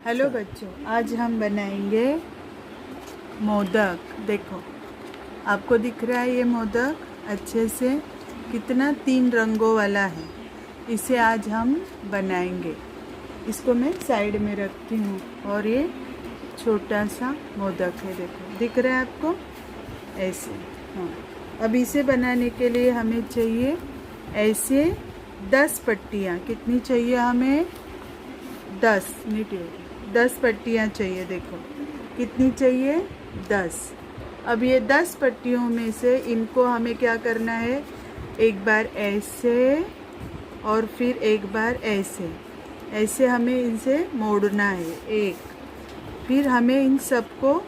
Hello बच्चों, आज हम बनाएंगे मोदक। देखो, आपको दिख रहा है ये मोदक अच्छे से कितना 3 रंगों वाला है। इसे आज हम बनाएंगे। इसको मैं साइड में रखती हूँ और ये छोटा सा मोदक है। देखो, दिख रहा है आपको ऐसे। हाँ, अब इसे बनाने के लिए हमें चाहिए ऐसे 10 पट्टियाँ। कितनी चाहिए हमें? 10 पट्टियाँ चाहिए। देखो कितनी चाहिए? 10। अब ये 10 पट्टियों में से इनको हमें क्या करना है, एक बार ऐसे और फिर एक बार ऐसे ऐसे हमें इनसे मोड़ना है एक। फिर हमें इन सबको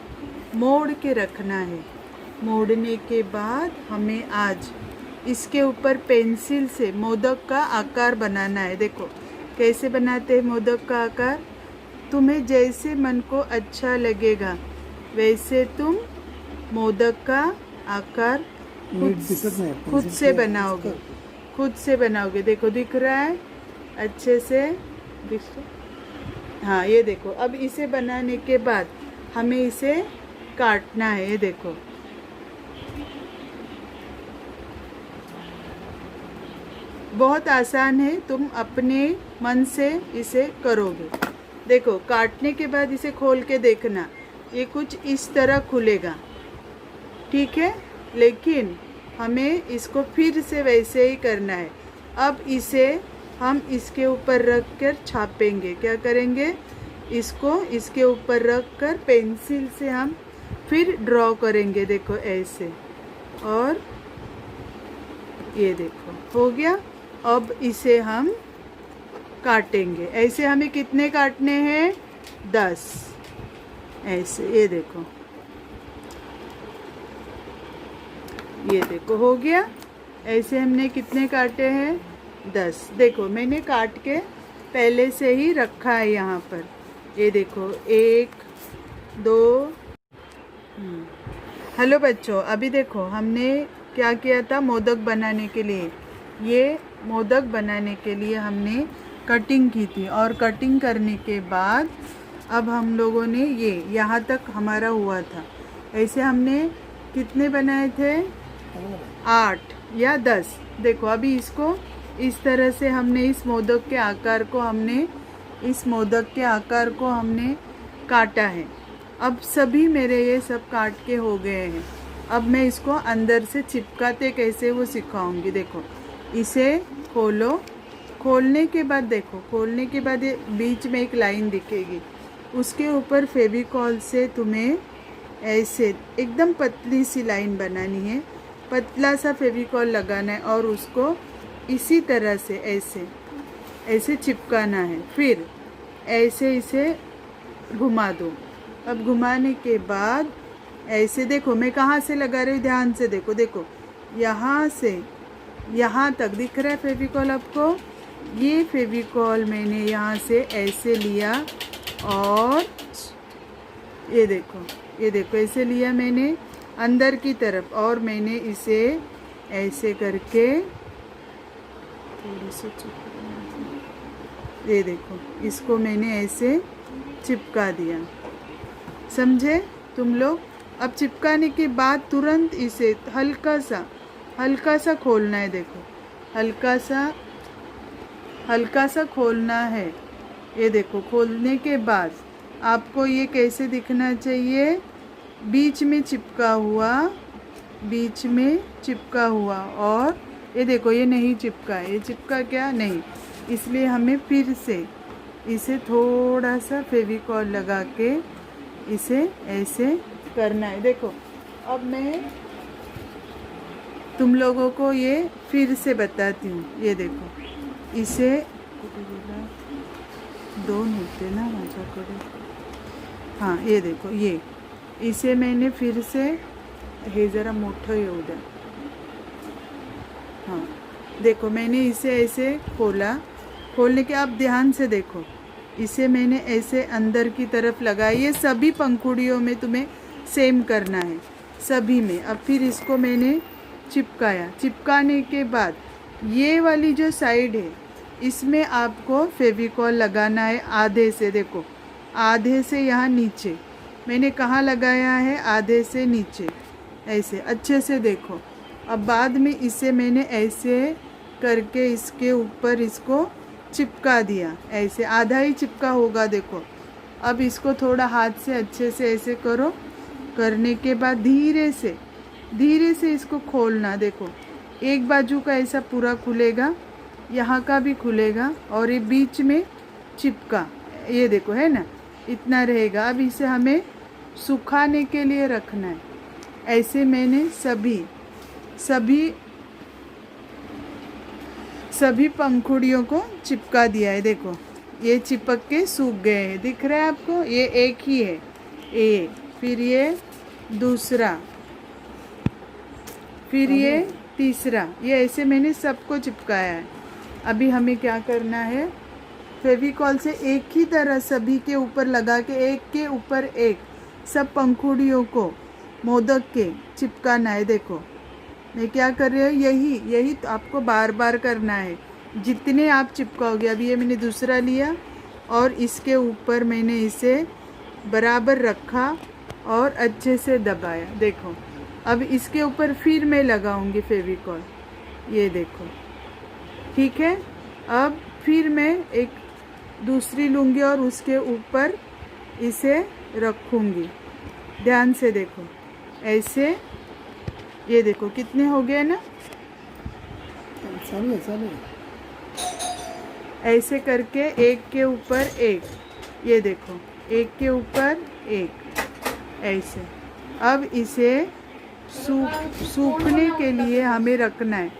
मोड़ के रखना है। मोड़ने के बाद हमें आज इसके ऊपर पेंसिल से मोदक का आकार बनाना है। देखो कैसे बनाते हैं मोदक का आकार। तुम्हें जैसे मन को अच्छा लगेगा वैसे तुम मोदक का आकार खुद से बनाओगे। देखो दिख रहा है अच्छे से। हाँ, ये देखो। अब इसे बनाने के बाद हमें इसे काटना है। ये देखो, बहुत आसान है, तुम अपने मन से इसे करोगे। देखो, काटने के बाद इसे खोल के देखना, ये कुछ इस तरह खुलेगा, ठीक है। लेकिन हमें इसको फिर से वैसे ही करना है। अब इसे हम इसके ऊपर रख कर छापेंगे। क्या करेंगे? इसको इसके ऊपर रख कर पेंसिल से हम फिर ड्रॉ करेंगे। देखो ऐसे, और ये देखो हो गया। अब इसे हम काटेंगे। ऐसे हमें कितने काटने हैं? 10 ऐसे। ये देखो, ये देखो हो गया। ऐसे हमने कितने काटे हैं? 10। देखो मैंने काट के पहले से ही रखा है यहाँ पर। ये देखो 1 2। हेलो बच्चों, अभी देखो हमने क्या किया था मोदक बनाने के लिए। ये मोदक बनाने के लिए हमने कटिंग की थी, और कटिंग करने के बाद अब हम लोगों ने ये यहाँ तक हमारा हुआ था। ऐसे हमने कितने बनाए थे? 8 या 10। देखो अभी इसको इस तरह से हमने इस मोदक के आकार को हमने काटा है। अब सभी मेरे ये सब काट के हो गए हैं। अब मैं इसको अंदर से चिपकाते कैसे वो सिखाऊंगी। देखो, इसे खोलो। खोलने के बाद देखो, खोलने के बाद ये बीच में एक लाइन दिखेगी, उसके ऊपर फेविकॉल से तुम्हें ऐसे एकदम पतली सी लाइन बनानी है। पतला सा फेविकॉल लगाना है और उसको इसी तरह से ऐसे ऐसे चिपकाना है। फिर ऐसे इसे घुमा दो। अब घुमाने के बाद ऐसे, देखो मैं कहाँ से लगा रही हूँ, ध्यान से देखो। देखो यहाँ से यहाँ तक दिख रहा है फेविकॉल आपको। ये फेविकॉल मैंने यहाँ से ऐसे लिया और ये देखो ऐसे लिया मैंने अंदर की तरफ, और मैंने इसे ऐसे करके थोड़ी सी ये देखो, इसको मैंने ऐसे चिपका दिया। समझे तुम लोग? अब चिपकाने के बाद तुरंत इसे हल्का सा खोलना है। देखो हल्का सा खोलना है। ये देखो, खोलने के बाद आपको ये कैसे दिखना चाहिए? बीच में चिपका हुआ। और ये देखो, ये नहीं चिपका है। ये चिपका क्या? नहीं। इसलिए हमें फिर से इसे थोड़ा सा फेविकॉल लगा के इसे ऐसे करना है। देखो, अब मैं तुम लोगों को ये फिर से बताती हूँ। ये देखो, इसे 2 होते ना माझ्याकडे। हाँ, ये देखो, ये इसे मैंने फिर से हे जरा मोठं येऊ द्या। हाँ, देखो मैंने इसे ऐसे खोला। खोलने के अब ध्यान से देखो, इसे मैंने ऐसे अंदर की तरफ लगाया। ये सभी पंखुड़ियों में तुम्हें सेम करना है, सभी में। अब फिर इसको मैंने चिपकाया। चिपकाने के बाद ये वाली जो साइड है इसमें आपको फेविकॉल लगाना है आधे से। देखो आधे से यहाँ नीचे, मैंने कहाँ लगाया है, आधे से नीचे, ऐसे अच्छे से देखो। अब बाद में इसे मैंने ऐसे करके इसके ऊपर इसको चिपका दिया, ऐसे आधा ही चिपका होगा देखो। अब इसको थोड़ा हाथ से अच्छे से ऐसे करो, करने के बाद धीरे से इसको खोलना। देखो एक बाजू का ऐसा पूरा खुलेगा, यहाँ का भी खुलेगा, और ये बीच में चिपका, ये देखो है ना, इतना रहेगा। अब इसे हमें सुखाने के लिए रखना है। ऐसे मैंने सभी पंखुड़ियों को चिपका दिया है। देखो ये चिपक के सूख गए हैं, दिख रहा है आपको, ये एक ही है, ये फिर ये दूसरा, फिर ये तीसरा, ये ऐसे मैंने सबको चिपकाया है। अभी हमें क्या करना है, फेविकॉल से एक ही तरह सभी के ऊपर लगा के एक के ऊपर एक सब पंखुड़ियों को मोदक के चिपकाना है। देखो मैं क्या कर रही हूँ, यही तो आपको बार बार करना है, जितने आप चिपकाओगे। अभी ये मैंने दूसरा लिया और इसके ऊपर मैंने इसे बराबर रखा और अच्छे से दबाया। देखो अब इसके ऊपर फिर मैं लगाऊंगी फेविकॉल, ये देखो, ठीक है। अब फिर मैं एक दूसरी लूँगी और उसके ऊपर इसे रखूँगी, ध्यान से देखो, ऐसे, ये देखो कितने हो गए ना, ऐसे करके एक के ऊपर एक, ये देखो एक के ऊपर एक, ऐसे। अब इसे सूखने के लिए हमें रखना है,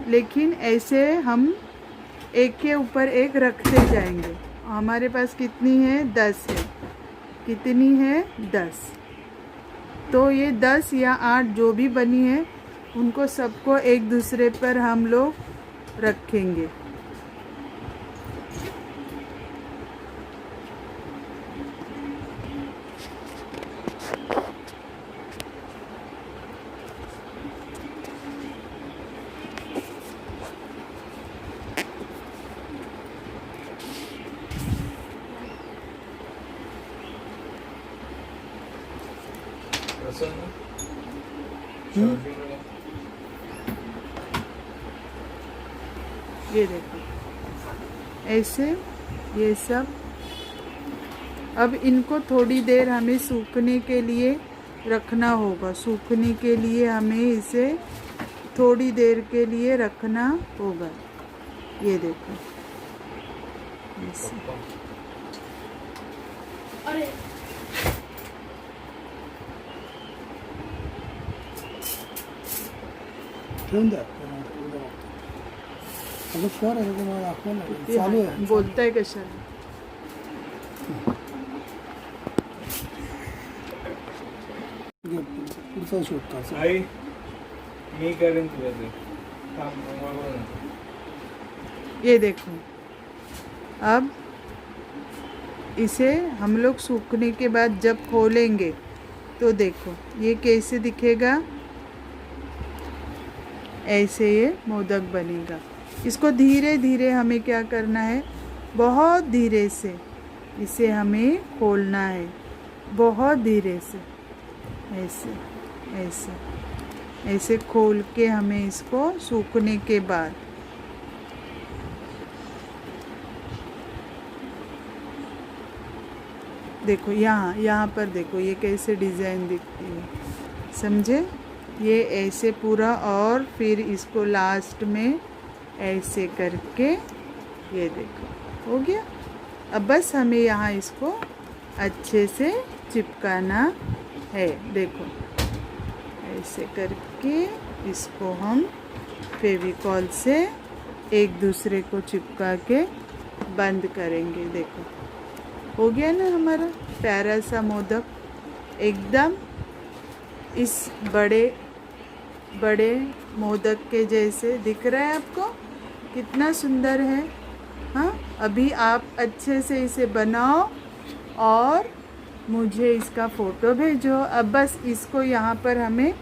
लेकिन ऐसे हम एक के ऊपर एक रखते जाएंगे। हमारे पास कितनी है, 10 है, कितनी है, 10। तो ये 10 या 8 जो भी बनी है उनको सबको एक दूसरे पर हम लोग रखेंगे। ये देखो ऐसे ये सब। अब इनको थोड़ी देर हमें सूखने के लिए रखना होगा, सूखने के लिए हमें इसे थोड़ी देर के लिए रखना होगा। ये देखो ऐसे। बोलताय कशाला? पुढचा शोध आई मी करेन तुझ्या ते. ये देखो अब इसे हम लोग सूखने के बाद जब खोलेंगे तो देखो ये कैसे दिखेगा, ऐसे ये मोदक बनेगा। इसको धीरे धीरे हमें क्या करना है, बहुत धीरे से इसे हमें खोलना है, बहुत धीरे से, ऐसे ऐसे ऐसे खोल के हमें इसको सूखने के बाद देखो यहाँ पर देखो ये कैसे डिज़ाइन दिखती है, समझे? ये ऐसे पूरा, और फिर इसको लास्ट में ऐसे करके ये देखो हो गया। अब बस हमें यहाँ इसको अच्छे से चिपकाना है। देखो ऐसे करके इसको हम फेविकॉल से एक दूसरे को चिपका के बंद करेंगे। देखो हो गया ना हमारा प्यारा सा मोदक, एकदम इस बड़े बड़े मोदक के जैसे दिख रहा है आपको, कितना सुंदर है। हाँ, अभी आप अच्छे से इसे बनाओ और मुझे इसका फ़ोटो भेजो। अब बस इसको यहाँ पर हमें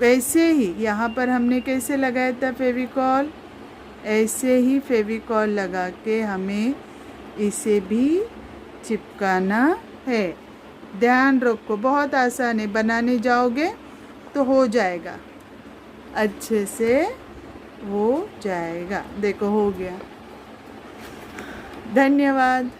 वैसे ही, यहाँ पर हमने कैसे लगाया था फेविकॉल, ऐसे ही फेविकॉल लगा के हमें इसे भी चिपकाना है। ध्यान रखो, बहुत आसान है, बनाने जाओगे तो हो जाएगा, अच्छे से हो जाएगा। देखो हो गया। धन्यवाद।